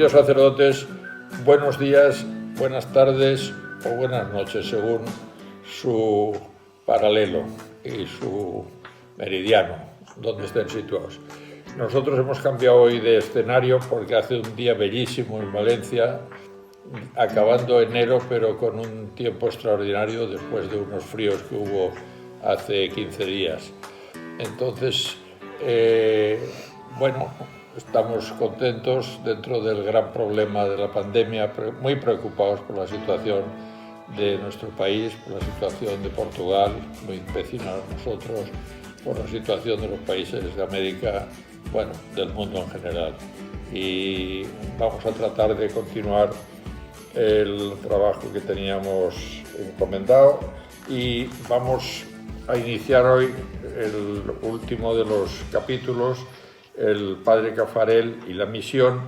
Queridos sacerdotes, buenos días, buenas tardes o buenas noches, según su paralelo y su meridiano, donde estén situados. Nosotros hemos cambiado hoy de escenario porque hace un día bellísimo en Valencia, acabando enero, pero con un tiempo extraordinario después de unos fríos que hubo hace 15 días. Entonces, estamos contentos dentro del gran problema de la pandemia, muy preocupados por la situación de nuestro país, por la situación de Portugal, muy vecino a nosotros, por la situación de los países de América, del mundo en general. Y vamos a tratar de continuar el trabajo que teníamos encomendado y vamos a iniciar hoy el último de los capítulos, el Padre Caffarel y la misión,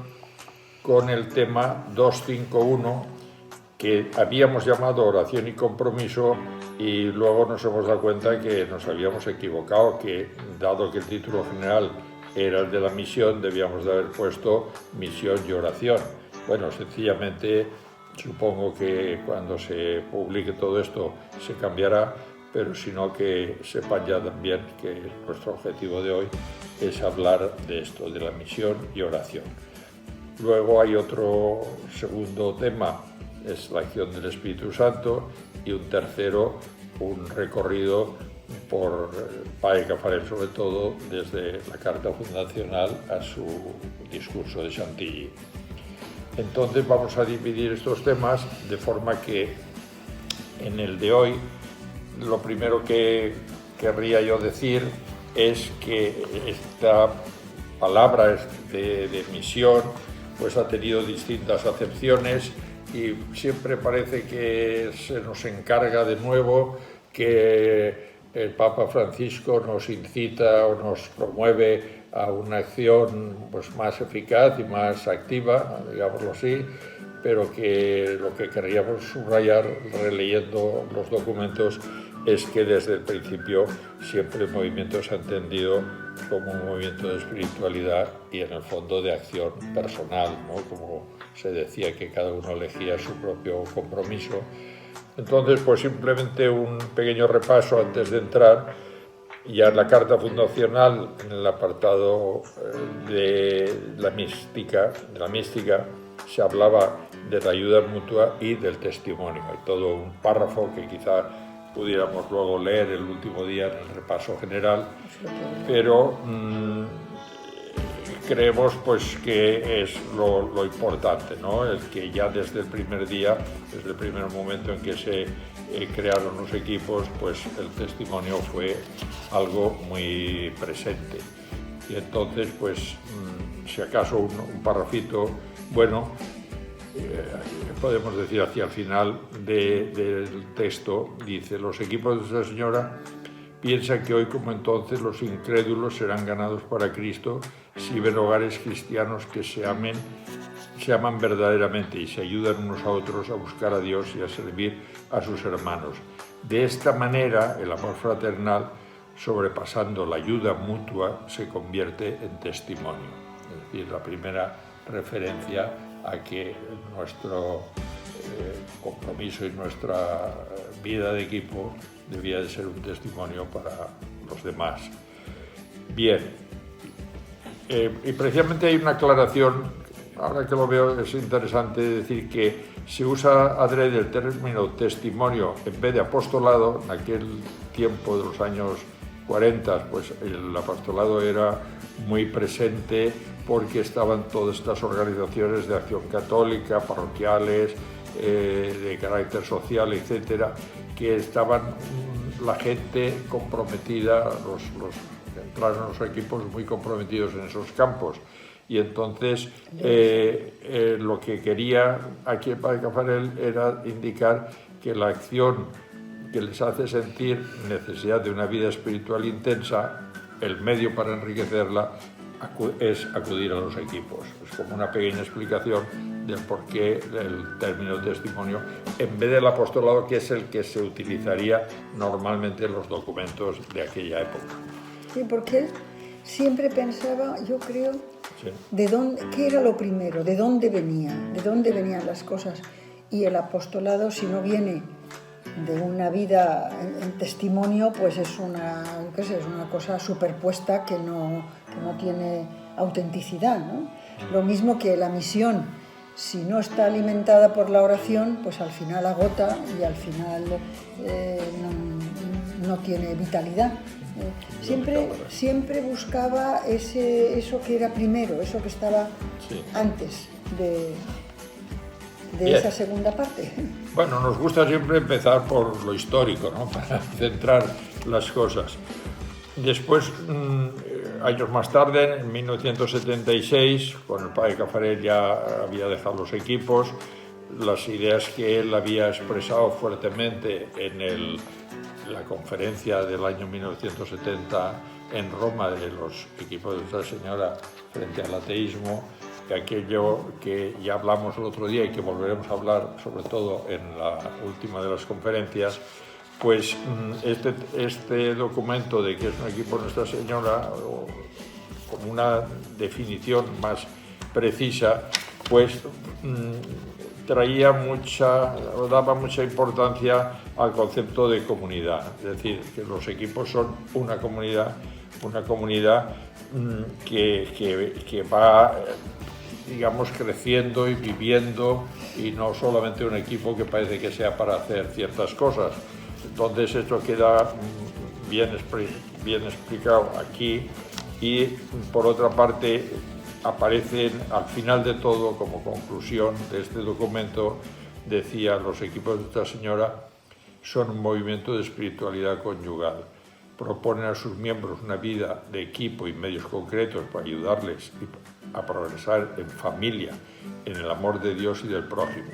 con el tema 251, que habíamos llamado oración y compromiso, y luego nos hemos dado cuenta que nos habíamos equivocado, que dado que el título general era el de la misión, debíamos de haber puesto misión y oración. Sencillamente supongo que cuando se publique todo esto se cambiará, pero sino que sepan ya también que nuestro objetivo de hoy es hablar de esto, de la misión y oración. Luego hay otro segundo tema, es la acción del Espíritu Santo, y un tercero, un recorrido por Padre Caffarel, sobre todo desde la carta fundacional a su discurso de Chantilly. Entonces vamos a dividir estos temas de forma que en el de hoy lo primero que querría yo decir es que esta palabra de misión pues ha tenido distintas acepciones y siempre parece que se nos encarga de nuevo, que el Papa Francisco nos incita o nos promueve a una acción más eficaz y más activa, digámoslo así, pero que lo que querríamos subrayar releyendo los documentos es que desde el principio siempre el movimiento se ha entendido como un movimiento de espiritualidad y en el fondo de acción personal, ¿no? Como se decía que cada uno elegía su propio compromiso. Entonces, simplemente un pequeño repaso antes de entrar. Ya en la carta fundacional, en el apartado de la mística, se hablaba de la ayuda mutua y del testimonio. Hay todo un párrafo que quizá pudiéramos luego leer el último día en el repaso general, pero creemos que es lo importante, ¿no? El que ya desde el primer día, desde el primer momento en que se crearon los equipos, el testimonio fue algo muy presente. Y entonces, si acaso un parrafito, podemos decir hacia el final del texto, dice: los equipos de Nuestra Señora piensan que hoy como entonces los incrédulos serán ganados para Cristo si ven hogares cristianos que se aman verdaderamente y se ayudan unos a otros a buscar a Dios y a servir a sus hermanos. De esta manera, el amor fraternal, sobrepasando la ayuda mutua, se convierte en testimonio. Es decir, la primera referencia a que nuestro compromiso y nuestra vida de equipo debía de ser un testimonio para los demás. Bien, y precisamente hay una aclaración, ahora que lo veo es interesante decir que se usa adrede el término testimonio en vez de apostolado. En aquel tiempo de los años 40, el apostolado era muy presente porque estaban todas estas organizaciones de acción católica, parroquiales, de carácter social, etcétera, que estaban la gente comprometida, los que entraron en los equipos muy comprometidos en esos campos. Y entonces lo que quería aquí el Padre Caffarel era indicar que la acción que les hace sentir necesidad de una vida espiritual intensa, el medio para enriquecerla es acudir a los equipos. Es como una pequeña explicación del por qué el término testimonio, en vez del apostolado, que es el que se utilizaría normalmente en los documentos de aquella época. Sí, porque él siempre pensaba, yo creo, Sí. ¿Qué era lo primero? ¿De dónde venía? ¿De dónde venían las cosas? Y el apostolado, si no viene de una vida en testimonio, pues es una cosa superpuesta que no tiene autenticidad, ¿no? Lo mismo que la misión, si no está alimentada por la oración, pues al final agota y al final no tiene vitalidad. Siempre buscaba eso que era primero, eso que estaba antes de esa segunda parte. Bueno, nos gusta siempre empezar por lo histórico, ¿no? Para centrar las cosas. Después, años más tarde, en 1976, cuando el padre Caffarel ya había dejado los equipos, las ideas que él había expresado fuertemente en la conferencia del año 1970 en Roma de los equipos de Nuestra Señora frente al ateísmo, que aquello que ya hablamos el otro día y que volveremos a hablar sobre todo en la última de las conferencias, pues este documento de que es un equipo de Nuestra Señora, con una definición más precisa, pues daba mucha importancia al concepto de comunidad, es decir, que los equipos son una comunidad que va, digamos, creciendo y viviendo, y no solamente un equipo que parece que sea para hacer ciertas cosas. Entonces esto queda bien explicado aquí, y por otra parte aparecen al final de todo, como conclusión de este documento, decía: los equipos de Nuestra Señora son un movimiento de espiritualidad conyugal. Proponen a sus miembros una vida de equipo y medios concretos para ayudarles a progresar en familia, en el amor de Dios y del prójimo.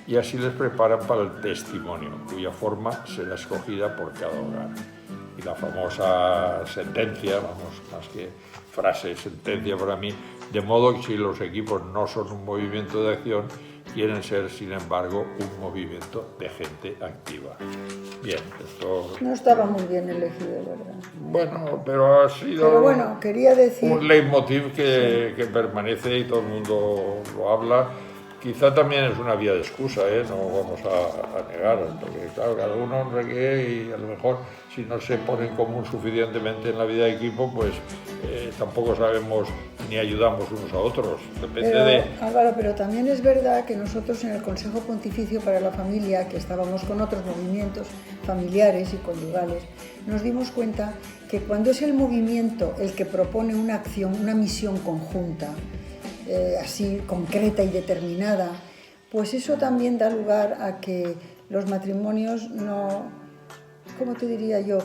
Y así les preparan para el testimonio, cuya forma será escogida por cada hogar. Y la famosa sentencia, más que frase, sentencia para mí, de modo que si los equipos no son un movimiento de acción, quieren ser, sin embargo, un movimiento de gente activa. Bien, esto... No estaba muy bien elegido, ¿verdad? Bueno, pero ha sido quería decir... un leitmotiv que permanece y todo el mundo lo habla. Quizá también es una vía de excusa, no vamos a negar, porque claro, cada uno no sé qué, y a lo mejor si no se pone en común suficientemente en la vida de equipo, pues tampoco sabemos ni ayudamos unos a otros. Álvaro, pero también es verdad que nosotros en el Consejo Pontificio para la Familia, que estábamos con otros movimientos familiares y conyugales, nos dimos cuenta que cuando es el movimiento el que propone una acción, una misión conjunta, así concreta y determinada, pues eso también da lugar a que los matrimonios no, ¿cómo te diría yo?,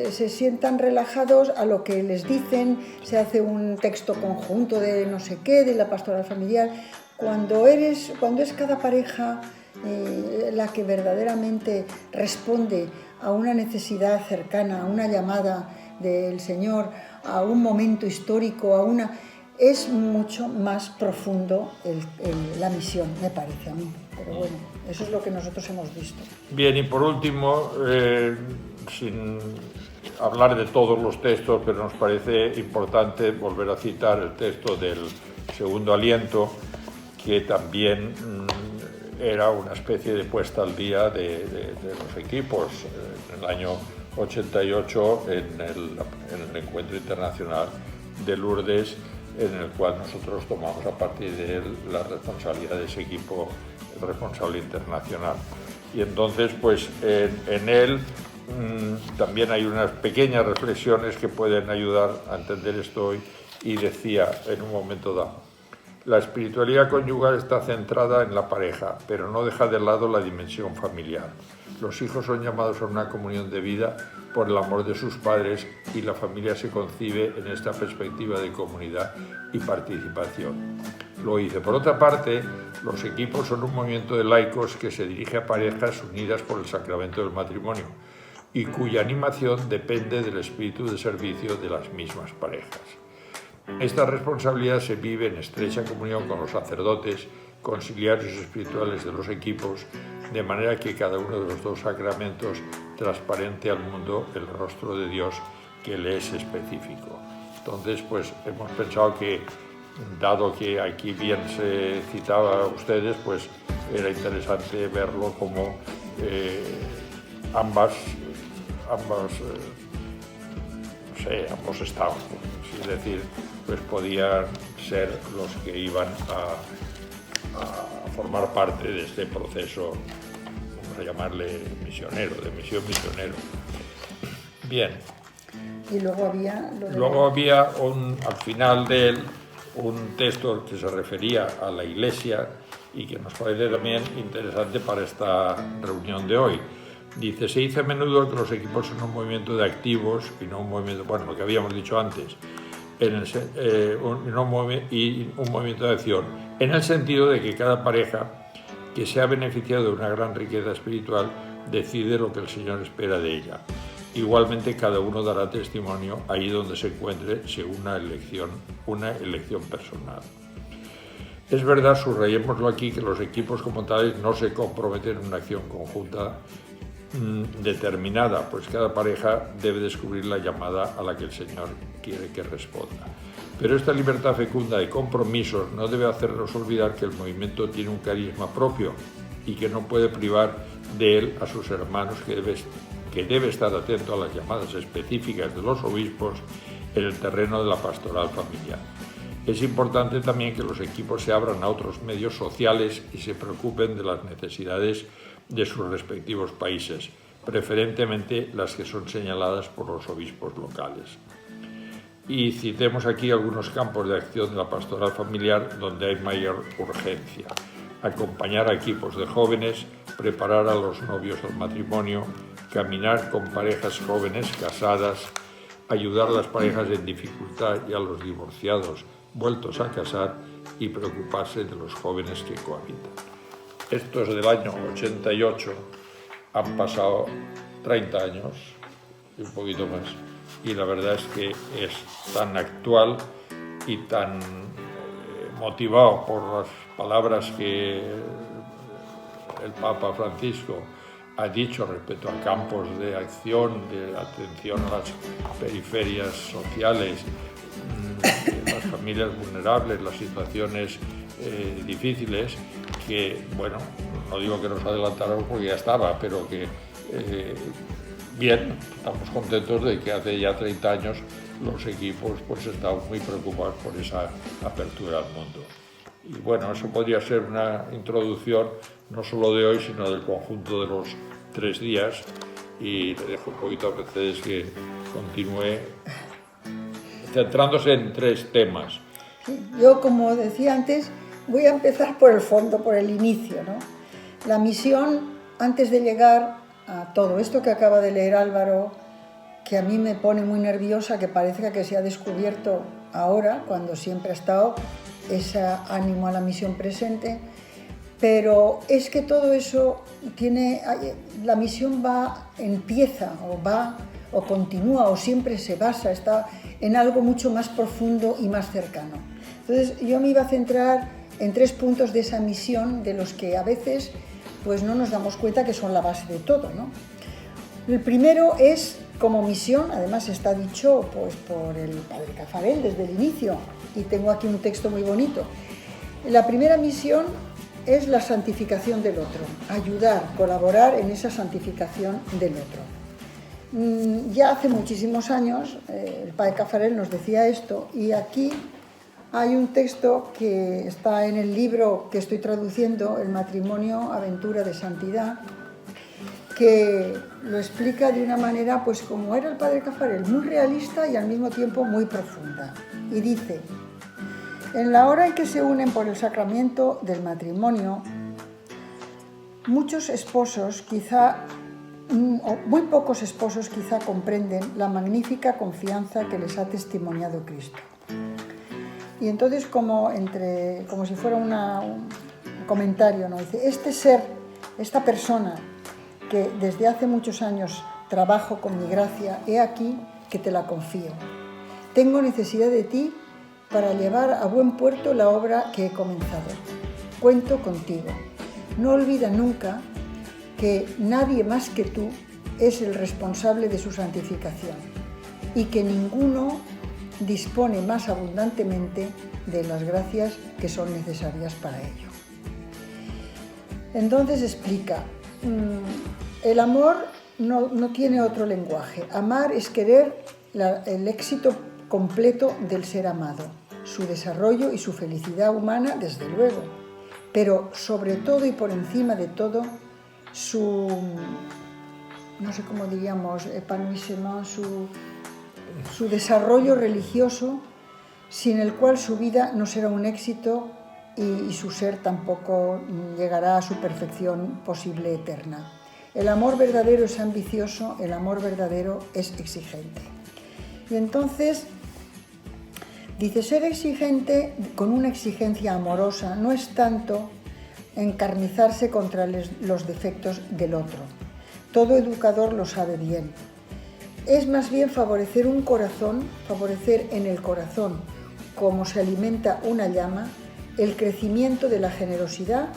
se sientan relajados a lo que les dicen, se hace un texto conjunto de no sé qué, de la pastoral familiar. Cuando es cada pareja la que verdaderamente responde a una necesidad cercana, a una llamada del Señor, a un momento histórico, es mucho más profundo la misión, me parece a mí. Pero bueno, eso es lo que nosotros hemos visto. Bien, y por último, sin hablar de todos los textos, pero nos parece importante volver a citar el texto del Segundo Aliento, que también era una especie de puesta al día de los equipos. En el año 88, en el Encuentro Internacional de Lourdes, en el cual nosotros tomamos a partir de él la responsabilidad de ese equipo responsable internacional. Y entonces, pues en él también hay unas pequeñas reflexiones que pueden ayudar a entender esto hoy, y decía en un momento dado: la espiritualidad conyugal está centrada en la pareja, pero no deja de lado la dimensión familiar. Los hijos son llamados a una comunión de vida por el amor de sus padres, y la familia se concibe en esta perspectiva de comunidad y participación. Lo dice. Por otra parte, los equipos son un movimiento de laicos que se dirige a parejas unidas por el sacramento del matrimonio y cuya animación depende del espíritu de servicio de las mismas parejas. Esta responsabilidad se vive en estrecha comunión con los sacerdotes, conciliarios espirituales de los equipos, de manera que cada uno de los dos sacramentos transparente al mundo el rostro de Dios que le es específico. Entonces, pues hemos pensado que dado que aquí bien se citaba a ustedes, pues era interesante verlo como ambos estados, es decir, pues podían ser los que iban a formar parte de este proceso, vamos a llamarle misionero, de misión misionero. Bien. Y luego había... al final de él, un texto que se refería a la Iglesia y que nos parece también interesante para esta reunión de hoy. Dice, se dice a menudo que los equipos son un movimiento de activos y no un movimiento, bueno, lo que habíamos dicho antes, un movimiento de acción, en el sentido de que cada pareja que se ha beneficiado de una gran riqueza espiritual decide lo que el Señor espera de ella. Igualmente, cada uno dará testimonio ahí donde se encuentre según una elección personal. Es verdad, subrayémoslo aquí, que los equipos como tales no se comprometen en una acción conjunta determinada, pues cada pareja debe descubrir la llamada a la que el Señor quiere que responda. Pero esta libertad fecunda de compromisos no debe hacernos olvidar que el movimiento tiene un carisma propio y que no puede privar de él a sus hermanos, que debe estar atento a las llamadas específicas de los obispos en el terreno de la pastoral familiar. Es importante también que los equipos se abran a otros medios sociales y se preocupen de las necesidades de sus respectivos países, preferentemente las que son señaladas por los obispos locales. Y citemos aquí algunos campos de acción de la pastoral familiar donde hay mayor urgencia: acompañar a equipos de jóvenes, preparar a los novios al matrimonio, caminar con parejas jóvenes casadas, ayudar a las parejas en dificultad y a los divorciados vueltos a casar y preocuparse de los jóvenes que cohabitan. Esto es del año 88, han pasado 30 años y un poquito más, y la verdad es que es tan actual y tan motivado por las palabras que el Papa Francisco ha dicho respecto a campos de acción, de atención a las periferias sociales, las familias vulnerables, las situaciones difíciles, que, bueno, no digo que nos adelantáramos porque ya estaba, pero que bien, estamos contentos de que hace ya 30 años los equipos pues están muy preocupados por esa apertura al mundo. Y bueno, eso podría ser una introducción no solo de hoy, sino del conjunto de los 3 días, y le dejo un poquito a Mercedes que continúe centrándose en 3 temas. Sí, yo, como decía antes, voy a empezar por el fondo, por el inicio, ¿no? La misión, antes de llegar a todo esto que acaba de leer Álvaro, que a mí me pone muy nerviosa, que parezca que se ha descubierto ahora, cuando siempre ha estado ese ánimo a la misión presente, pero es que todo eso tiene, la misión empieza o continúa o siempre se basa, está en algo mucho más profundo y más cercano. Entonces yo me iba a centrar en 3 puntos de esa misión, de los que a veces pues no nos damos cuenta que son la base de todo, ¿no? El primero es, como misión, además está dicho pues por el padre Caffarel desde el inicio, y tengo aquí un texto muy bonito. La primera misión es la santificación del otro, ayudar, colaborar en esa santificación del otro. Ya hace muchísimos años el padre Caffarel nos decía esto, y aquí hay un texto que está en el libro que estoy traduciendo, El matrimonio, aventura de santidad, que lo explica de una manera, pues como era el padre Caffarel, muy realista y al mismo tiempo muy profunda. Y dice: en la hora en que se unen por el sacramento del matrimonio, muchos esposos o muy pocos esposos quizá comprenden la magnífica confianza que les ha testimoniado Cristo. Y entonces, como si fuera un comentario, ¿no? Dice: este ser, esta persona que desde hace muchos años trabajo con mi gracia, he aquí que te la confío. Tengo necesidad de ti para llevar a buen puerto la obra que he comenzado. Cuento contigo. No olvida nunca que nadie más que tú es el responsable de su santificación y que ninguno dispone más abundantemente de las gracias que son necesarias para ello. Entonces explica, el amor no tiene otro lenguaje. Amar es querer el éxito completo del ser amado, su desarrollo y su felicidad humana, desde luego, pero sobre todo y por encima de todo, su, no sé cómo diríamos, épanouissement, su desarrollo religioso, sin el cual su vida no será un éxito y su ser tampoco llegará a su perfección posible eterna. El amor verdadero es ambicioso, el amor verdadero es exigente. Y entonces dice, ser exigente con una exigencia amorosa no es tanto encarnizarse contra los defectos del otro. Todo educador lo sabe bien. Es más bien favorecer en el corazón, como se alimenta una llama, el crecimiento de la generosidad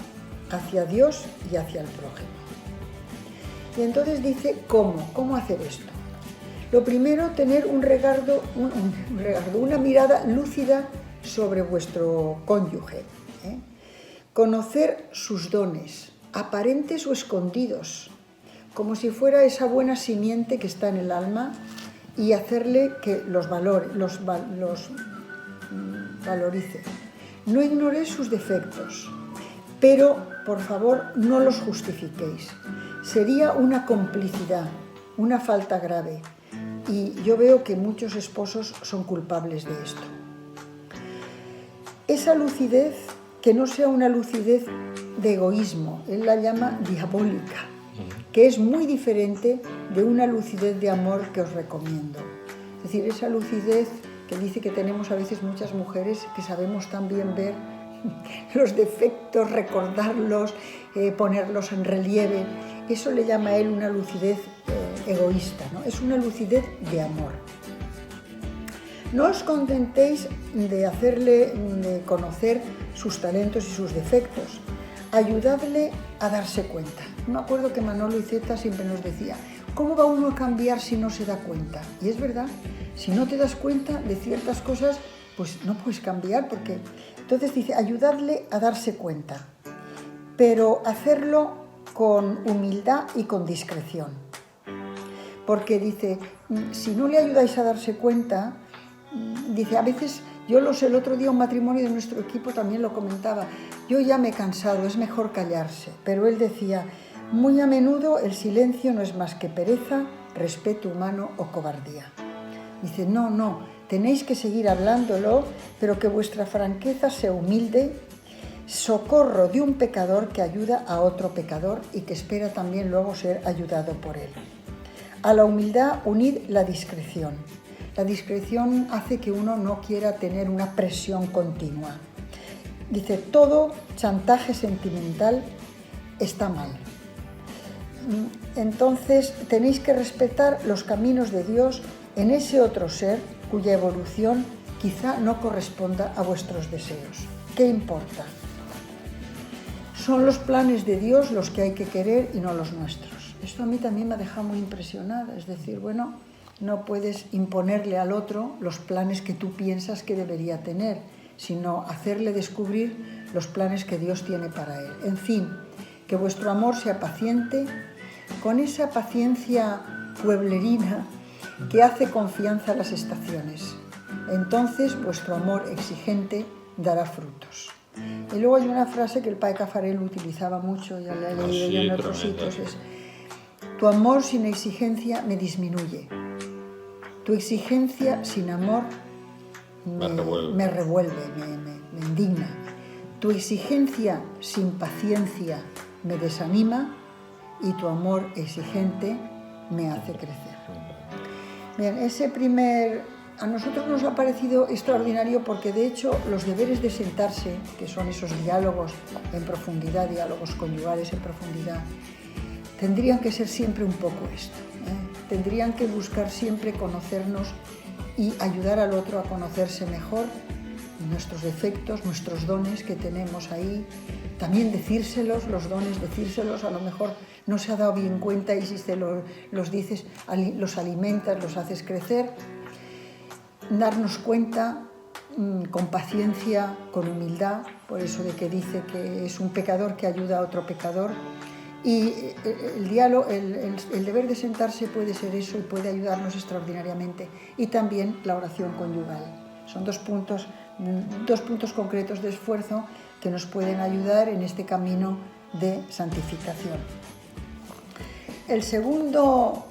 hacia Dios y hacia el prójimo. Y entonces dice, ¿cómo hacer esto? Lo primero, tener una mirada lúcida sobre vuestro cónyuge. Conocer sus dones, aparentes o escondidos, como si fuera esa buena simiente que está en el alma, y hacerle que los valorice. No ignoréis sus defectos, pero por favor no los justifiquéis. Sería una complicidad, una falta grave, y yo veo que muchos esposos son culpables de esto. Esa lucidez, que no sea una lucidez de egoísmo, él la llama diabólica, que es muy diferente de una lucidez de amor que os recomiendo. Es decir, esa lucidez que dice que tenemos a veces muchas mujeres que sabemos también ver los defectos, recordarlos, ponerlos en relieve. Eso le llama a él una lucidez egoísta, ¿no? Es una lucidez de amor. No os contentéis de conocer sus talentos y sus defectos. Ayudadle a darse cuenta. Me acuerdo que Manolo Iceta siempre nos decía, ¿cómo va uno a cambiar si no se da cuenta? Y es verdad, si no te das cuenta de ciertas cosas, pues no puedes cambiar, porque... Entonces dice, ayudadle a darse cuenta, pero hacerlo con humildad y con discreción. Porque dice, si no le ayudáis a darse cuenta, dice, a veces, el otro día un matrimonio de nuestro equipo también lo comentaba, yo ya me he cansado, es mejor callarse. Pero él decía, muy a menudo el silencio no es más que pereza, respeto humano o cobardía. Dice, no, tenéis que seguir hablándolo, pero que vuestra franqueza sea humilde, socorro de un pecador que ayuda a otro pecador y que espera también luego ser ayudado por él. A la humildad unid la discreción. La discreción hace que uno no quiera tener una presión continua. Dice, todo chantaje sentimental está mal. Entonces tenéis que respetar los caminos de Dios en ese otro ser cuya evolución quizá no corresponda a vuestros deseos. ¿Qué importa? Son los planes de Dios los que hay que querer y no los nuestros. Esto a mí también me ha dejado muy impresionada. Es decir, bueno, no puedes imponerle al otro los planes que tú piensas que debería tener, sino hacerle descubrir los planes que Dios tiene para él. En fin, que vuestro amor sea paciente, con esa paciencia pueblerina que hace confianza a las estaciones. Entonces vuestro amor exigente dará frutos. Y luego hay una frase que el padre Caffarel utilizaba mucho, ya la he leído yo en otros sitios, es: tu amor sin exigencia me disminuye, tu exigencia sin amor me revuelve, me indigna, tu exigencia sin paciencia me desanima y tu amor exigente me hace crecer. Bien, a nosotros nos ha parecido extraordinario porque de hecho los deberes de sentarse, que son esos diálogos en profundidad, diálogos conyugales en profundidad, tendrían que ser siempre un poco esto, tendrían que buscar siempre conocernos y ayudar al otro a conocerse mejor, nuestros defectos, nuestros dones que tenemos ahí, también decírselos, los dones, decírselos, a lo mejor no se ha dado bien cuenta y si te los dices, los alimentas, los haces crecer. darnos cuenta con paciencia, con humildad, por eso de que dice que es un pecador que ayuda a otro pecador. Y el diálogo, el deber de sentarse puede ser eso y puede ayudarnos extraordinariamente. Y también la oración conyugal. Son dos puntos concretos de esfuerzo que nos pueden ayudar en este camino de santificación. El segundo,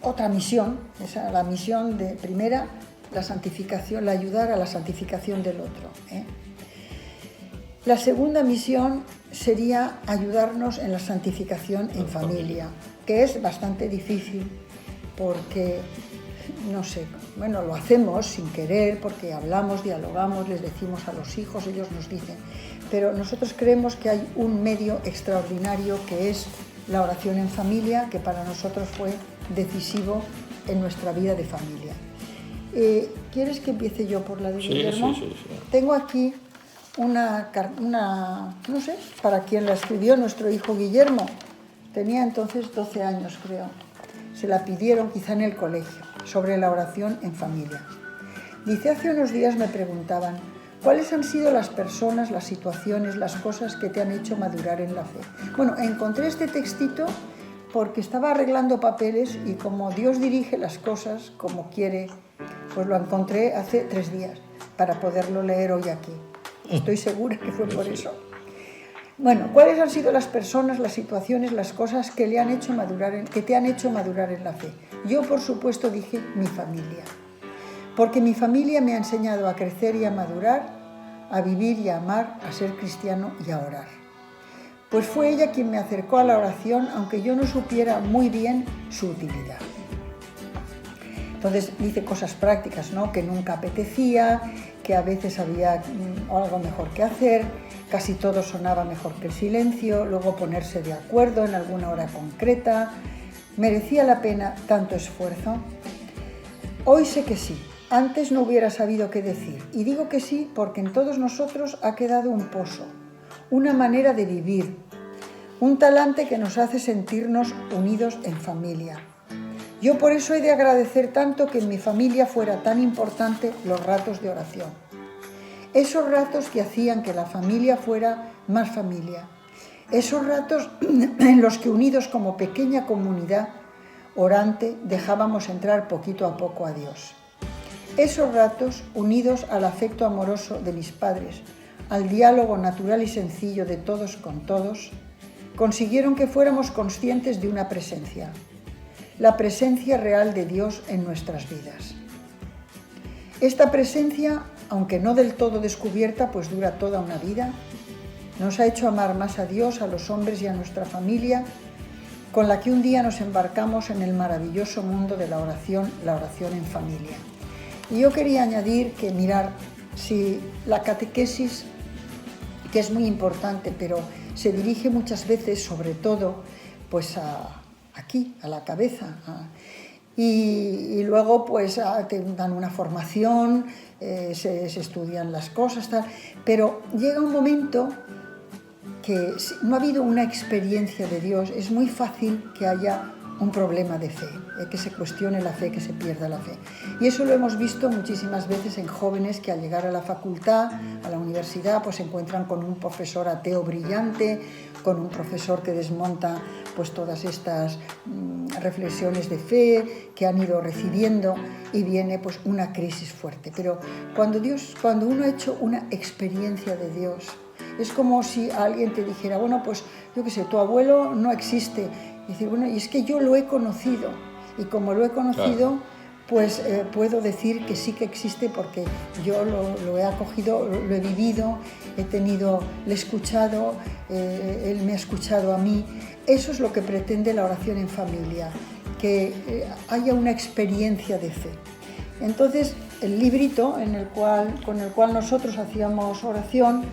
otra misión, es la misión de primera, la santificación, la ayudar a la santificación del otro. La segunda misión sería ayudarnos en la santificación en familia, que es bastante difícil porque, no sé, bueno, lo hacemos sin querer porque hablamos, dialogamos, les decimos a los hijos, ellos nos dicen, pero nosotros creemos que hay un medio extraordinario que es la oración en familia, que para nosotros fue decisivo en nuestra vida de familia. ¿Quieres que empiece yo por la de Guillermo? Sí. Tengo aquí una, no sé, para quién la escribió, nuestro hijo Guillermo. Tenía entonces 12 años, creo. Se la pidieron quizá en el colegio, sobre la oración en familia. Dice, hace unos días me preguntaban, ¿cuáles han sido las personas, las situaciones, las cosas que te han hecho madurar en la fe? Bueno, encontré este textito porque estaba arreglando papeles y como Dios dirige las cosas como quiere, pues lo encontré hace 3 días para poderlo leer hoy aquí. Estoy segura que fue por eso. Bueno, ¿cuáles han sido las personas, las situaciones, las cosas que te han hecho madurar en la fe? Yo, por supuesto, dije mi familia. Porque mi familia me ha enseñado a crecer y a madurar, a vivir y a amar, a ser cristiano y a orar. Pues fue ella quien me acercó a la oración, aunque yo no supiera muy bien su utilidad. Entonces dice cosas prácticas, ¿no? Que nunca apetecía, que a veces había algo mejor que hacer, casi todo sonaba mejor que el silencio, luego ponerse de acuerdo en alguna hora concreta. ¿Merecía la pena tanto esfuerzo? Hoy sé que sí. Antes no hubiera sabido qué decir. Y digo que sí porque en todos nosotros ha quedado un pozo, una manera de vivir, un talante que nos hace sentirnos unidos en familia. Yo por eso he de agradecer tanto que en mi familia fuera tan importante los ratos de oración. Esos ratos que hacían que la familia fuera más familia. Esos ratos en los que unidos como pequeña comunidad orante dejábamos entrar poquito a poco a Dios. Esos ratos unidos al afecto amoroso de mis padres, al diálogo natural y sencillo de todos con todos, consiguieron que fuéramos conscientes de una presencia. La presencia real de Dios en nuestras vidas. Esta presencia, aunque no del todo descubierta, pues dura toda una vida, nos ha hecho amar más a Dios, a los hombres y a nuestra familia, con la que un día nos embarcamos en el maravilloso mundo de la oración en familia. Y yo quería añadir que, mirar, si la catequesis, que es muy importante, pero se dirige muchas veces, sobre todo, pues aquí, a la cabeza. Y luego pues te dan una formación, se estudian las cosas, tal, pero llega un momento que no ha habido una experiencia de Dios, es muy fácil que haya un problema de fe, que se cuestione la fe, que se pierda la fe. Y eso lo hemos visto muchísimas veces en jóvenes que al llegar a la facultad, a la universidad, pues se encuentran con un profesor ateo brillante, con un profesor que desmonta pues todas estas reflexiones de fe que han ido recibiendo y viene pues una crisis fuerte. Pero cuando uno ha hecho una experiencia de Dios, es como si alguien te dijera, bueno, pues yo qué sé, tu abuelo no existe. Y decir, bueno, y es que yo lo he conocido, y como lo he conocido, claro, pues puedo decir que sí que existe porque yo lo he acogido, lo he vivido, le he escuchado, él me ha escuchado a mí. Eso es lo que pretende la oración en familia, que haya una experiencia de fe. Entonces, el librito con el cual nosotros hacíamos oración,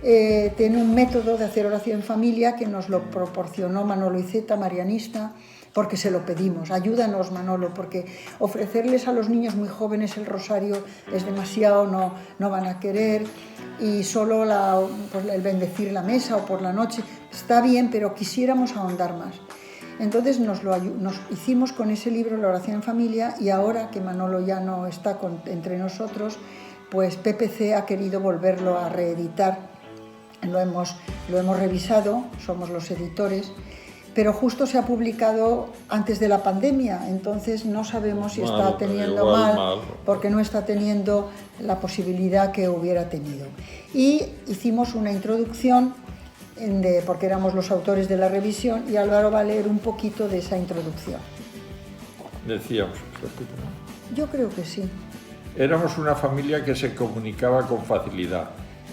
tiene un método de hacer oración en familia que nos lo proporcionó Manolo Iceta, marianista, porque se lo pedimos. Ayúdanos, Manolo, porque ofrecerles a los niños muy jóvenes el rosario es demasiado, no van a querer, y solo el bendecir la mesa o por la noche está bien, pero quisiéramos ahondar más. Entonces nos hicimos con ese libro la oración en familia, y ahora que Manolo ya no está entre nosotros, pues PPC ha querido volverlo a reeditar. Lo hemos revisado, somos los editores, pero justo se ha publicado antes de la pandemia, entonces no sabemos si está teniendo mal, porque no está teniendo la posibilidad que hubiera tenido. Y hicimos una introducción, porque éramos los autores de la revisión, y Álvaro va a leer un poquito de esa introducción. Decíamos, ¿no? Yo creo que sí. Éramos una familia que se comunicaba con facilidad.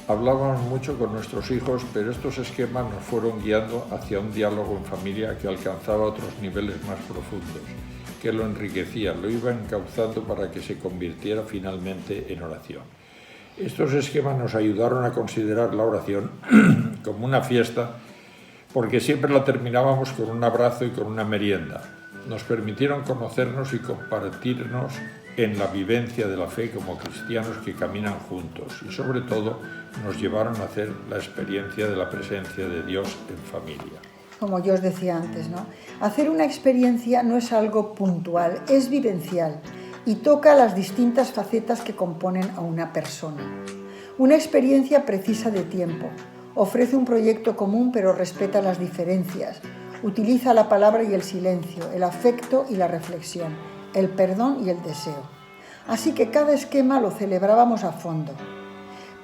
Hablábamos mucho con nuestros hijos, pero estos esquemas nos fueron guiando hacia un diálogo en familia que alcanzaba otros niveles más profundos, que lo enriquecía, lo iba encauzando para que se convirtiera finalmente en oración. Estos esquemas nos ayudaron a considerar la oración como una fiesta, porque siempre la terminábamos con un abrazo y con una merienda. Nos permitieron conocernos y compartirnos en la vivencia de la fe como cristianos que caminan juntos, y sobre todo nos llevaron a hacer la experiencia de la presencia de Dios en familia. Como yo os decía antes, ¿no? Hacer una experiencia no es algo puntual, es vivencial y toca las distintas facetas que componen a una persona. Una experiencia precisa de tiempo, ofrece un proyecto común pero respeta las diferencias, utiliza la palabra y el silencio, el afecto y la reflexión, el perdón y el deseo. Así que cada esquema lo celebrábamos a fondo.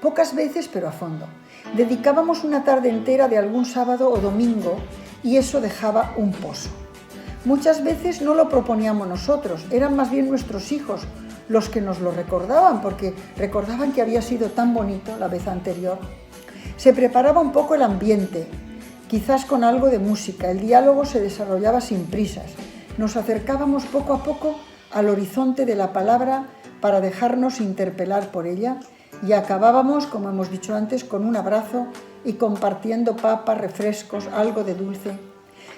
Pocas veces, pero a fondo. Dedicábamos una tarde entera de algún sábado o domingo y eso dejaba un pozo. Muchas veces no lo proponíamos nosotros, eran más bien nuestros hijos los que nos lo recordaban, porque recordaban que había sido tan bonito la vez anterior. Se preparaba un poco el ambiente, quizás con algo de música, el diálogo se desarrollaba sin prisas. Nos acercábamos poco a poco al horizonte de la palabra para dejarnos interpelar por ella, y acabábamos, como hemos dicho antes, con un abrazo y compartiendo papas, refrescos, algo de dulce.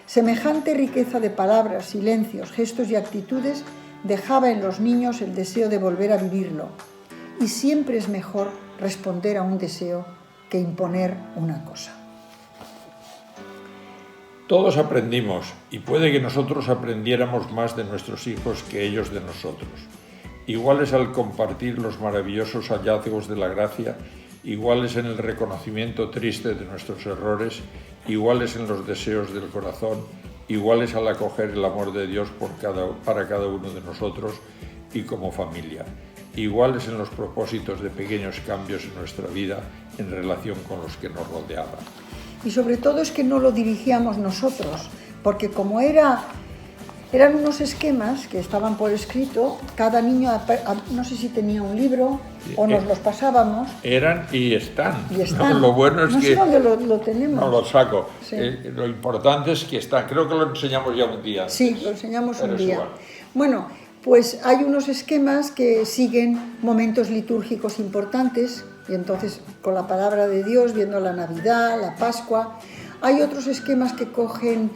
Semejante riqueza de palabras, silencios, gestos y actitudes dejaba en los niños el deseo de volver a vivirlo. Y siempre es mejor responder a un deseo que imponer una cosa. Todos aprendimos, y puede que nosotros aprendiéramos más de nuestros hijos que ellos de nosotros. Iguales al compartir los maravillosos hallazgos de la gracia, iguales en el reconocimiento triste de nuestros errores, iguales en los deseos del corazón, iguales al acoger el amor de Dios para cada uno de nosotros y como familia, iguales en los propósitos de pequeños cambios en nuestra vida en relación con los que nos rodeaban. Y sobre todo es que no lo dirigíamos nosotros, porque como eran unos esquemas que estaban por escrito, cada niño, no sé si tenía un libro o nos los pasábamos. Eran y están. Y están. Lo bueno es no que... sé dónde lo tenemos. No lo saco. Sí. Lo importante es que están. Creo que lo enseñamos ya un día. Sí, lo enseñamos un día. Igual. Bueno, pues hay unos esquemas que siguen momentos litúrgicos importantes, y entonces con la palabra de Dios, viendo la Navidad, la Pascua. Hay otros esquemas que cogen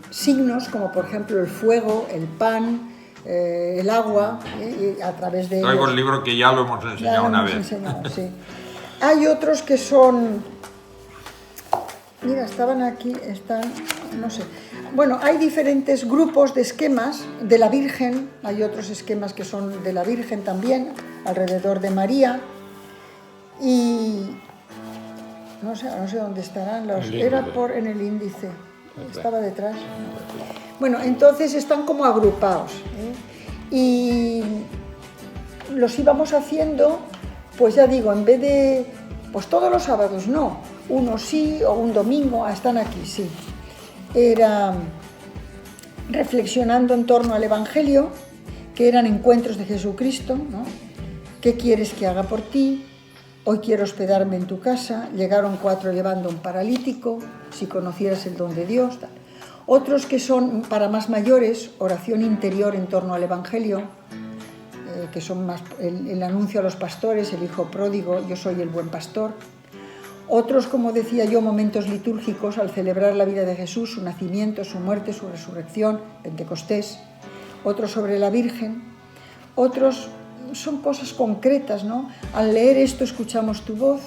signos, como por ejemplo el fuego, el pan, el agua, y a través de Traigo ellos. el libro que ya lo hemos enseñado una vez. Sí. Hay otros que son... Mira, estaban aquí, no sé. Bueno, hay diferentes grupos de esquemas de la Virgen, hay otros esquemas que son de la Virgen también, alrededor de María, y no sé dónde estarán los... Era en el índice, estaba detrás. Bueno, entonces están como agrupados, y los íbamos haciendo, pues ya digo, en vez de, pues todos los sábados no, uno sí o un domingo, están aquí, sí. Era reflexionando en torno al Evangelio, que eran encuentros de Jesucristo, ¿no? ¿Qué quieres que haga por ti? Hoy quiero hospedarme en tu casa. Llegaron 4 llevando un paralítico, si conocieras el don de Dios. Tal. Otros que son para más mayores, oración interior en torno al Evangelio, que son más el anuncio a los pastores, el hijo pródigo, yo soy el buen pastor. Otros, como decía yo, momentos litúrgicos al celebrar la vida de Jesús, su nacimiento, su muerte, su resurrección, Pentecostés. Otros sobre la Virgen. Otros son cosas concretas, ¿no? Al leer esto escuchamos tu voz.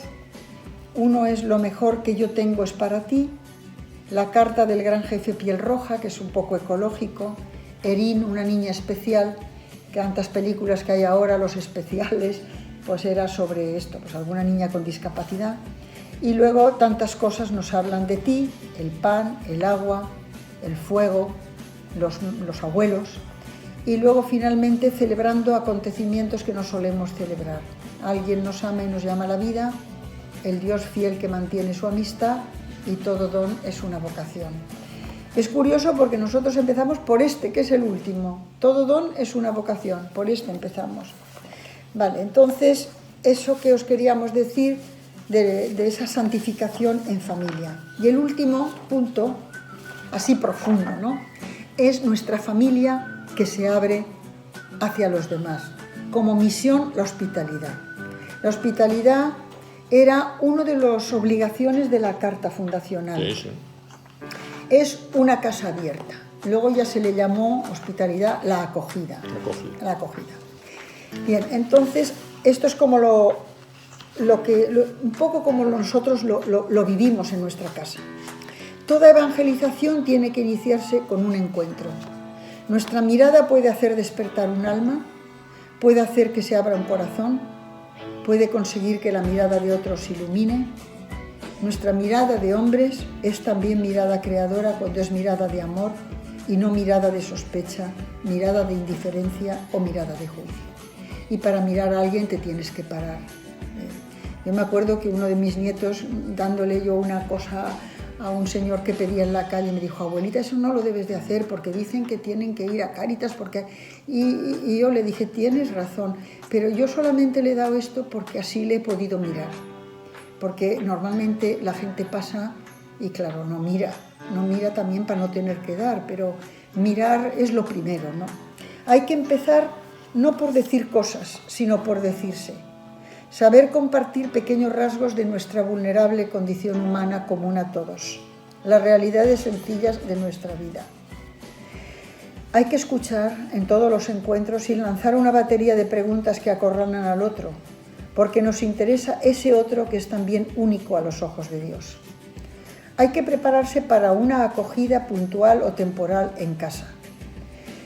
Uno es lo mejor que yo tengo es para ti. La carta del gran jefe piel roja, que es un poco ecológico. Erin, una niña especial, que tantas películas que hay ahora, los especiales, pues era sobre esto, pues alguna niña con discapacidad. Y luego tantas cosas nos hablan de ti, el pan, el agua, el fuego, los abuelos. Y luego finalmente celebrando acontecimientos que no solemos celebrar. Alguien nos ama y nos llama a la vida, el Dios fiel que mantiene su amistad y todo don es una vocación. Es curioso porque nosotros empezamos por este, que es el último. Todo don es una vocación, por este empezamos. Vale, entonces, eso que os queríamos decir de esa santificación en familia. Y el último punto, así profundo, ¿no?, es nuestra familia que se abre hacia los demás. Como misión, la hospitalidad. La hospitalidad era una de las obligaciones de la Carta Fundacional. Sí, sí. Es una casa abierta. Luego ya se le llamó hospitalidad la acogida. La acogida. Bien, entonces, esto es como un poco como nosotros lo vivimos en nuestra casa. Toda evangelización tiene que iniciarse con un encuentro. Nuestra mirada puede hacer despertar un alma, puede hacer que se abra un corazón, puede conseguir que la mirada de otros se ilumine. Nuestra mirada de hombres es también mirada creadora cuando es mirada de amor y no mirada de sospecha, mirada de indiferencia o mirada de juicio. Y para mirar a alguien te tienes que parar. Yo me acuerdo que uno de mis nietos, dándole yo una cosa a un señor que pedía en la calle, me dijo: abuelita, eso no lo debes de hacer porque dicen que tienen que ir a Cáritas porque... Y yo le dije: tienes razón, pero yo solamente le he dado esto porque así le he podido mirar. Porque normalmente la gente pasa y claro, no mira también para no tener que dar, pero mirar es lo primero, ¿no? Hay que empezar no por decir cosas, sino por decirse. Saber compartir pequeños rasgos de nuestra vulnerable condición humana común a todos, las realidades sencillas de nuestra vida. Hay que escuchar en todos los encuentros sin lanzar una batería de preguntas que acorralan al otro, porque nos interesa ese otro que es también único a los ojos de Dios. Hay que prepararse para una acogida puntual o temporal en casa,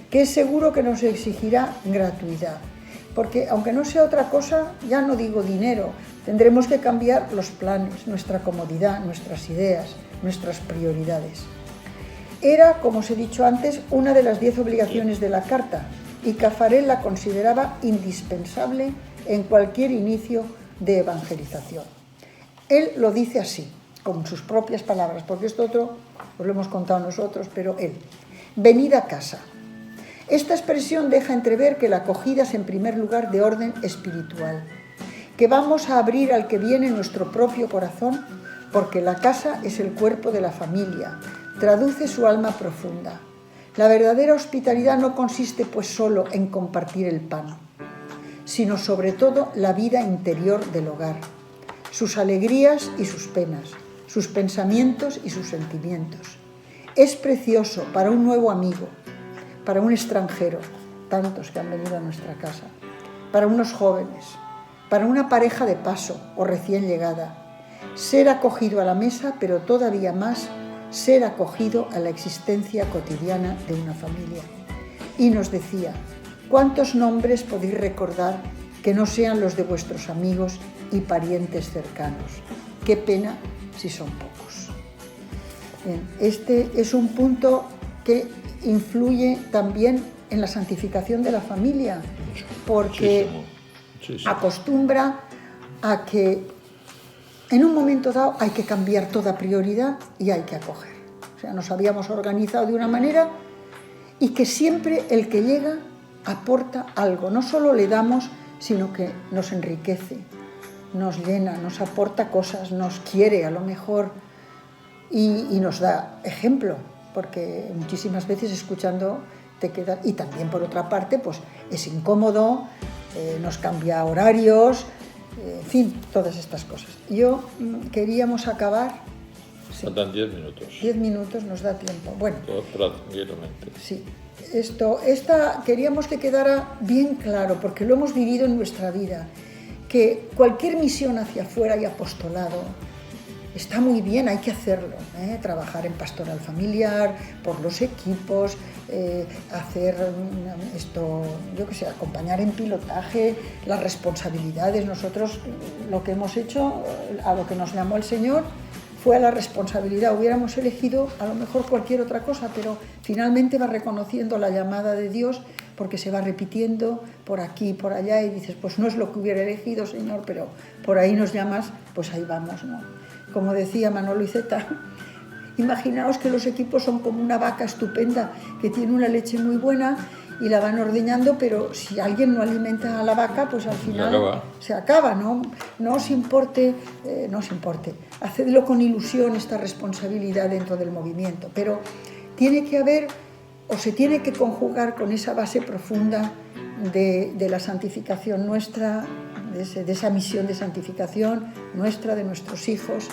que es seguro que nos exigirá gratuidad. Porque aunque no sea otra cosa, ya no digo dinero, tendremos que cambiar los planes, nuestra comodidad, nuestras ideas, nuestras prioridades. Era, como os he dicho antes, una de las 10 obligaciones de la Carta y Caffarel la consideraba indispensable en cualquier inicio de evangelización. Él lo dice así, con sus propias palabras, porque esto otro os lo hemos contado nosotros, pero él: venid a casa. Esta expresión deja entrever que la acogida es en primer lugar de orden espiritual, que vamos a abrir al que viene nuestro propio corazón, porque la casa es el cuerpo de la familia, traduce su alma profunda. La verdadera hospitalidad no consiste pues solo en compartir el pan, sino sobre todo la vida interior del hogar, sus alegrías y sus penas, sus pensamientos y sus sentimientos. Es precioso para un nuevo amigo, para un extranjero, tantos que han venido a nuestra casa, para unos jóvenes, para una pareja de paso o recién llegada, ser acogido a la mesa, pero todavía más, ser acogido a la existencia cotidiana de una familia. Y nos decía: ¿cuántos nombres podéis recordar que no sean los de vuestros amigos y parientes cercanos? Qué pena si son pocos. Bien, este es un punto que influye también en la santificación de la familia, porque acostumbra a que en un momento dado hay que cambiar toda prioridad y hay que acoger. O sea, nos habíamos organizado de una manera y que siempre el que llega aporta algo. No solo le damos, sino que nos enriquece, nos llena, nos aporta cosas, nos quiere a lo mejor y nos da ejemplo. Porque muchísimas veces escuchando te quedas... Y también, por otra parte, pues es incómodo, nos cambia horarios, en fin, todas estas cosas. Queríamos acabar... Sí. Faltan 10 minutos. 10 minutos nos da tiempo. Bueno. Tranquilamente. Sí. Queríamos que quedara bien claro, porque lo hemos vivido en nuestra vida, que cualquier misión hacia afuera y apostolado está muy bien, hay que hacerlo, trabajar en pastoral familiar, por los equipos, hacer esto, yo qué sé, acompañar en pilotaje, las responsabilidades. Nosotros lo que hemos hecho, a lo que nos llamó el Señor, fue a la responsabilidad. Hubiéramos elegido a lo mejor cualquier otra cosa, pero finalmente vas reconociendo la llamada de Dios, porque se va repitiendo por aquí y por allá, y dices, pues no es lo que hubiera elegido, Señor, pero por ahí nos llamas, pues ahí vamos, ¿no? Como decía Manolo Iceta, imaginaos que los equipos son como una vaca estupenda que tiene una leche muy buena y la van ordeñando, pero si alguien no alimenta a la vaca, pues al final se acaba, ¿no? No os importe, hacedlo con ilusión, esta responsabilidad dentro del movimiento, pero tiene que haber, o se tiene que conjugar con esa base profunda de la santificación nuestra, de esa misión de santificación nuestra, de nuestros hijos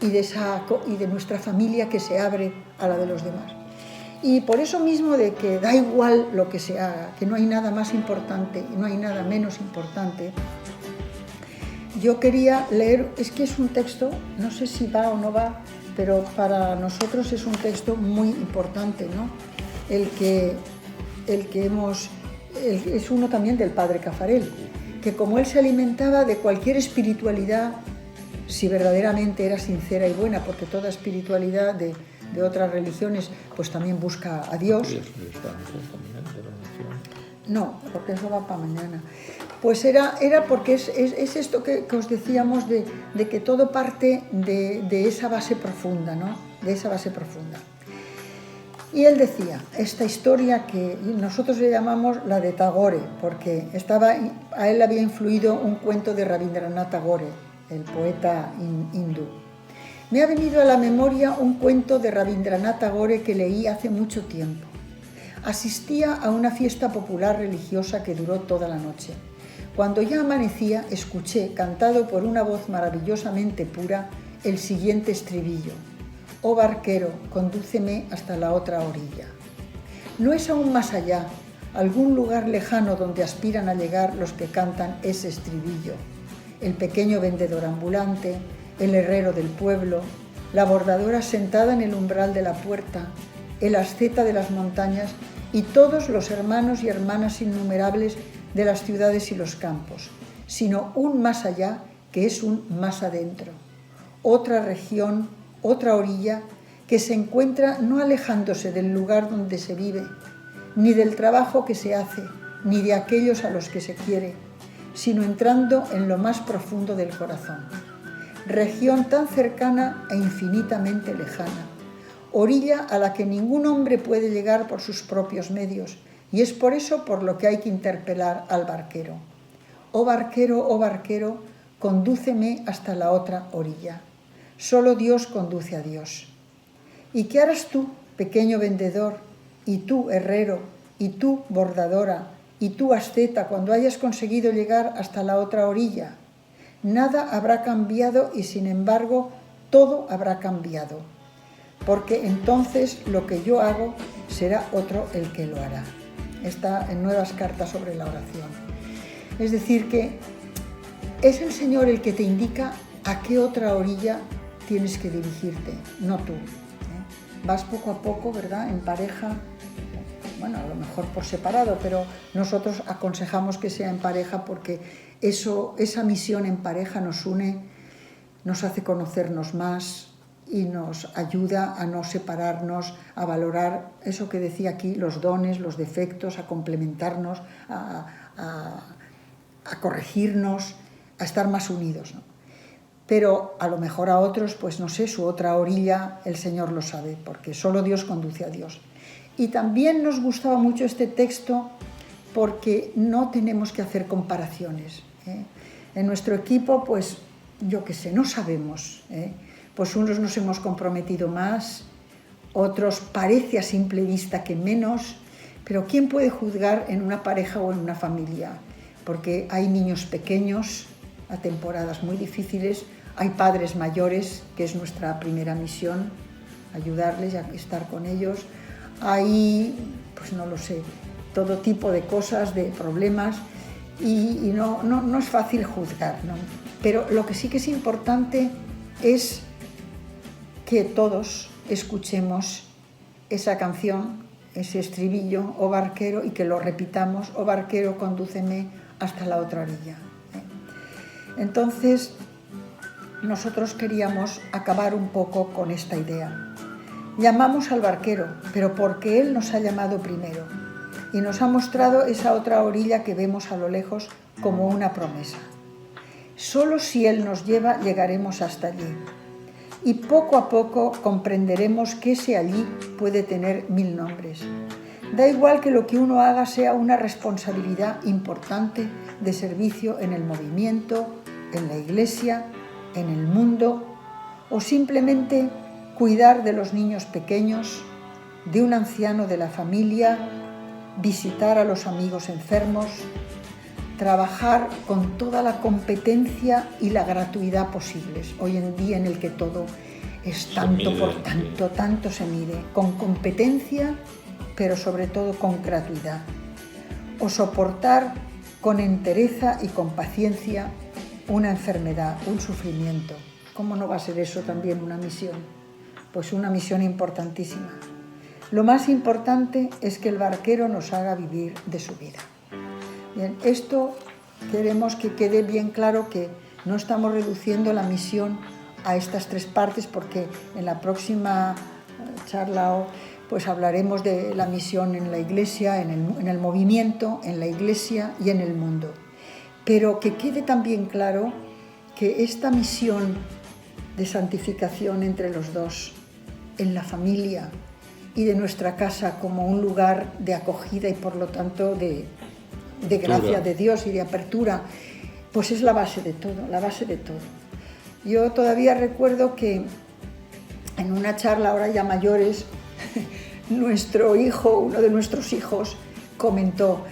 y de nuestra familia que se abre a la de los demás. Y por eso mismo, de que da igual lo que se haga, que no hay nada más importante y no hay nada menos importante, yo quería leer, es que es un texto, no sé si va o no va, pero para nosotros es un texto muy importante, ¿no? Es uno también del padre Caffarel, que como él se alimentaba de cualquier espiritualidad, si verdaderamente era sincera y buena, porque toda espiritualidad de otras religiones pues también busca a Dios. No, porque eso va para mañana. Pues era porque es esto que os decíamos de que todo parte de esa base profunda, ¿no? De esa base profunda. Y él decía, esta historia que nosotros le llamamos la de Tagore, porque a él había influido un cuento de Rabindranath Tagore, el poeta hindú. Me ha venido a la memoria un cuento de Rabindranath Tagore que leí hace mucho tiempo. Asistía a una fiesta popular religiosa que duró toda la noche. Cuando ya amanecía, escuché, cantado por una voz maravillosamente pura, el siguiente estribillo: «Oh barquero, condúceme hasta la otra orilla». No es aún más allá, algún lugar lejano donde aspiran a llegar los que cantan ese estribillo: el pequeño vendedor ambulante, el herrero del pueblo, la bordadora sentada en el umbral de la puerta, el asceta de las montañas y todos los hermanos y hermanas innumerables de las ciudades y los campos, sino un más allá que es un más adentro, otra región, otra orilla que se encuentra no alejándose del lugar donde se vive, ni del trabajo que se hace, ni de aquellos a los que se quiere, sino entrando en lo más profundo del corazón. Región tan cercana e infinitamente lejana, orilla a la que ningún hombre puede llegar por sus propios medios, y es por eso por lo que hay que interpelar al barquero. Oh barquero, condúceme hasta la otra orilla. Solo Dios conduce a Dios. ¿Y qué harás tú, pequeño vendedor, y tú, herrero, y tú, bordadora, y tú, asceta, cuando hayas conseguido llegar hasta la otra orilla? Nada habrá cambiado y, sin embargo, todo habrá cambiado, porque entonces lo que yo hago será otro el que lo hará. Está en Nuevas Cartas sobre la Oración. Es decir, que es el Señor el que te indica a qué otra orilla tienes que dirigirte, no tú. Vas poco a poco, ¿verdad?, en pareja, bueno, a lo mejor por separado, pero nosotros aconsejamos que sea en pareja porque esa misión en pareja nos une, nos hace conocernos más y nos ayuda a no separarnos, a valorar eso que decía aquí, los dones, los defectos, a complementarnos, a corregirnos, a estar más unidos, ¿no? Pero a lo mejor a otros, pues no sé, su otra orilla, el Señor lo sabe, porque solo Dios conduce a Dios. Y también nos gustaba mucho este texto porque no tenemos que hacer comparaciones, ¿eh? En nuestro equipo, pues yo qué sé, no sabemos, ¿eh? Pues unos nos hemos comprometido más, otros parece a simple vista que menos, pero ¿quién puede juzgar en una pareja o en una familia? Porque hay niños pequeños a temporadas muy difíciles, hay padres mayores, que es nuestra primera misión, ayudarles a estar con ellos, hay, pues no lo sé, todo tipo de cosas, de problemas, y no es fácil juzgar, ¿no? Pero lo que sí que es importante es que todos escuchemos esa canción, ese estribillo, oh barquero, y que lo repitamos, oh barquero, condúceme hasta la otra orilla. Entonces, nosotros queríamos acabar un poco con esta idea. Llamamos al barquero, pero porque él nos ha llamado primero y nos ha mostrado esa otra orilla que vemos a lo lejos como una promesa. Solo si él nos lleva, llegaremos hasta allí. Y poco a poco comprenderemos que ese allí puede tener 1000 nombres. Da igual que lo que uno haga sea una responsabilidad importante de servicio en el movimiento, en la iglesia, en el mundo, o simplemente cuidar de los niños pequeños, de un anciano de la familia, visitar a los amigos enfermos, trabajar con toda la competencia y la gratuidad posibles, hoy en día en el que todo es tanto por tanto, tanto se mide, con competencia, pero sobre todo con gratuidad, o soportar con entereza y con paciencia una enfermedad, un sufrimiento. ¿Cómo no va a ser eso también una misión? Pues una misión importantísima. Lo más importante es que el barquero nos haga vivir de su vida. Bien, esto queremos que quede bien claro, que no estamos reduciendo la misión a estas 3 partes, porque en la próxima charla pues hablaremos de la misión en la iglesia, en el movimiento, en la iglesia y en el mundo. Pero que quede también claro que esta misión de santificación entre los dos, en la familia y de nuestra casa como un lugar de acogida y por lo tanto de gracia de Dios y de apertura, pues es la base de todo, la base de todo. Yo todavía recuerdo que en una charla, ahora ya mayores, nuestro hijo, uno de nuestros hijos, comentó,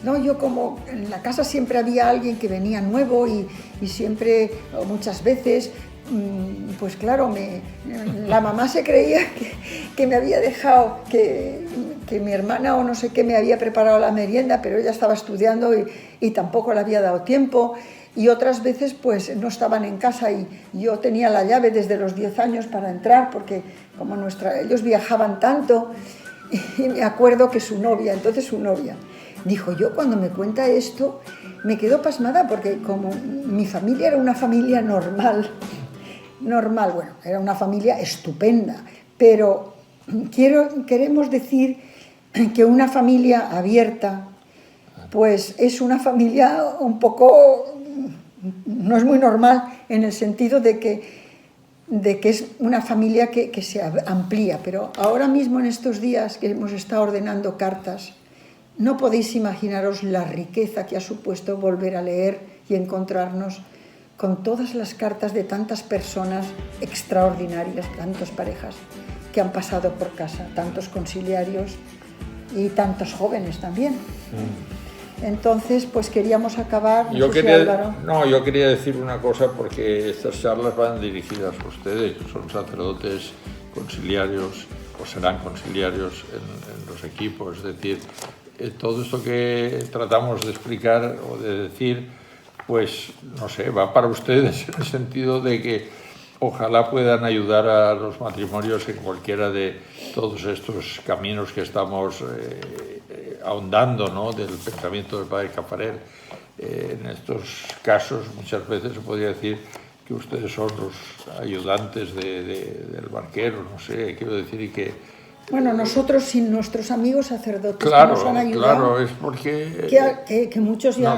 no, yo como en la casa siempre había alguien que venía nuevo y siempre, o muchas veces, pues claro, la mamá se creía que me había dejado, que mi hermana o no sé qué me había preparado la merienda, pero ella estaba estudiando y tampoco le había dado tiempo. Y otras veces pues no estaban en casa y yo tenía la llave desde los 10 años para entrar, porque como ellos viajaban tanto, y me acuerdo que su novia dijo, yo cuando me cuenta esto me quedo pasmada, porque como mi familia era una familia normal, bueno, era una familia estupenda, pero queremos decir que una familia abierta pues es una familia un poco, no es muy normal, en el sentido de que es una familia que se amplía. Pero ahora mismo, en estos días que hemos estado ordenando cartas, no podéis imaginaros la riqueza que ha supuesto volver a leer y encontrarnos con todas las cartas de tantas personas extraordinarias, tantas parejas que han pasado por casa, tantos conciliarios y tantos jóvenes también. Entonces, pues queríamos acabar. Yo quería decir una cosa, porque estas charlas van dirigidas a ustedes, que son sacerdotes conciliarios o serán conciliarios en los equipos. Es decir, todo esto que tratamos de explicar o de decir, pues no sé, va para ustedes en el sentido de que ojalá puedan ayudar a los matrimonios en cualquiera de todos estos caminos que estamos ahondando, ¿no?, del pensamiento del padre Caffarel. En estos casos muchas veces se podría decir que ustedes son los ayudantes del barquero, no sé, quiero decir, y que... Bueno, nosotros sin nuestros amigos sacerdotes que nos han ayudado, claro, es porque... Que muchos ya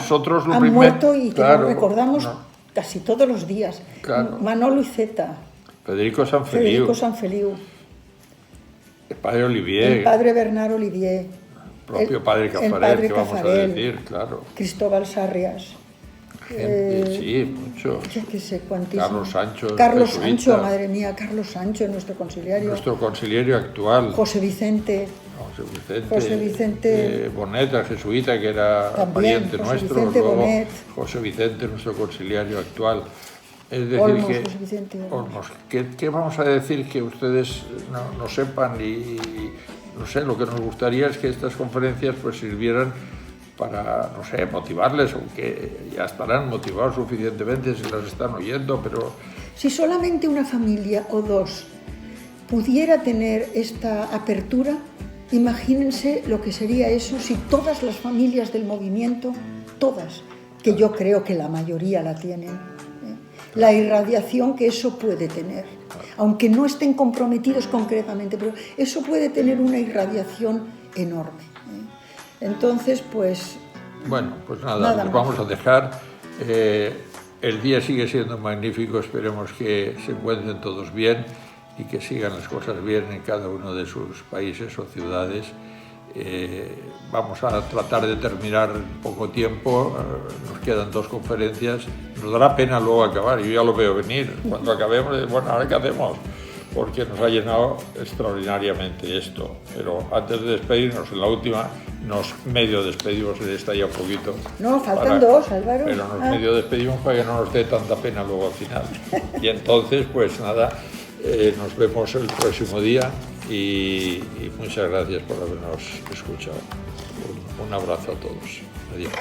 han muerto y que nos recordamos casi todos los días. Claro. Manolo Iceta, Federico Sanfeliu, el padre Olivier, el padre Bernard Olivier, el propio padre Caffarel, que vamos a decir, claro. Cristóbal Sarrias. Sí, mucho. Que sé cuantísimo. Carlos Sancho, madre mía, Carlos Sancho, nuestro conciliario. Nuestro conciliario actual. José Vicente Bonet, el jesuita, que era también, pariente José nuestro. Vicente luego Bonet. José Vicente, nuestro conciliario actual. Es decir, Olmos, que, José Vicente Olmos. ¿Qué vamos a decir que ustedes no sepan? Y no sé, lo que nos gustaría es que estas conferencias pues sirvieran para, no sé, motivarles, aunque ya estarán motivados suficientemente si las están oyendo, pero Si solamente una familia o dos pudiera tener esta apertura, imagínense lo que sería eso si todas las familias del movimiento, todas, que yo creo que la mayoría la tienen, la irradiación que eso puede tener, aunque no estén comprometidos concretamente, pero eso puede tener una irradiación enorme. Entonces, pues... Bueno, pues nada, nos vamos a dejar. El día sigue siendo magnífico, esperemos que se encuentren todos bien y que sigan las cosas bien en cada uno de sus países o ciudades. Vamos a tratar de terminar en poco tiempo, nos quedan 2 conferencias, nos dará pena luego acabar, yo ya lo veo venir, cuando acabemos, bueno, ¿ahora qué hacemos? Porque nos ha llenado extraordinariamente esto, pero antes de despedirnos, en la última, nos medio despedimos de esta ya un poquito. No, faltan 2, Álvaro. Pero nos medio despedimos para que no nos dé tanta pena luego al final. Y entonces, pues nada, nos vemos el próximo día y muchas gracias por habernos escuchado. Un abrazo a todos. Adiós.